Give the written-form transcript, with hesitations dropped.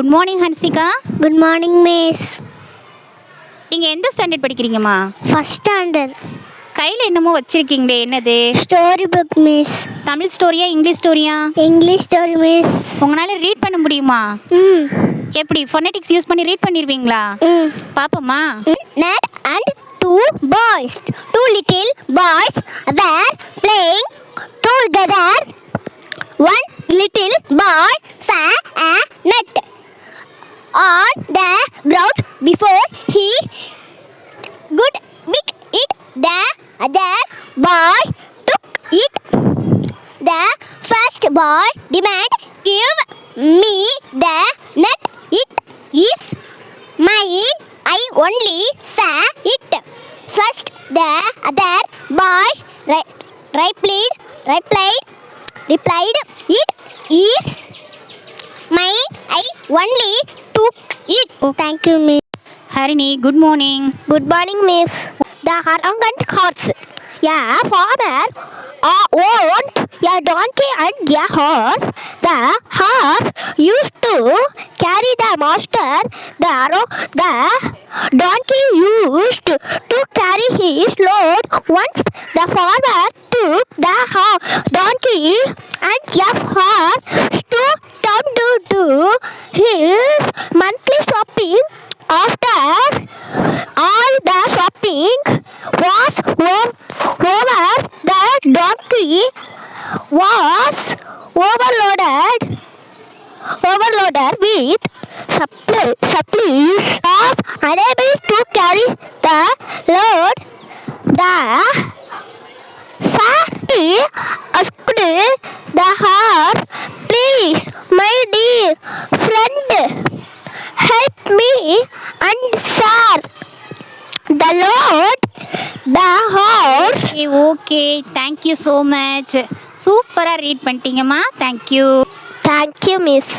Good morning Hansika. Good morning miss. நீங்கள் எந்த standard படிக்கிறீங்கம்மா? First standard. கையில் என்னமோ வச்சுருக்கீங்களே, என்னது? Story book miss. தமிழ் ஸ்டோரியா இங்கிலீஷ் ஸ்டோரியா? English story miss. உங்களால் ரீட் பண்ண முடியுமா? எப்படி ஃபொனெட்டிக்ஸ் யூஸ் பண்ணி ரீட் பண்ணிடுவீங்களா? பாப்போம்மா. Ned and two boys. Two little boys were playing together. One little boy saw a nut on the ground before he could pick it. The other boy took it. The first boy demanded, "Give me the nut. It is mine. I only saw it." First, the other boy replied, "It is mine. I only took it." Thank you, miss. Harini, good morning. Good morning, miss. The arrogant horse. A farmer owned a donkey and a horse. The horse used to carry the master. The donkey used to carry his load. Once the farmer took the donkey and a horse to town to do his monthly shopping. After all the shopping was over, the donkey was overloaded with supplies, was unable to carry the load. The Sari asked the horse, "Please, my dear friend, help me and share the load." The horse. Okay, thank you so much. சூப்பராக read பண்ணிட்டீங்கம்மா. Thank you. Thank you, miss.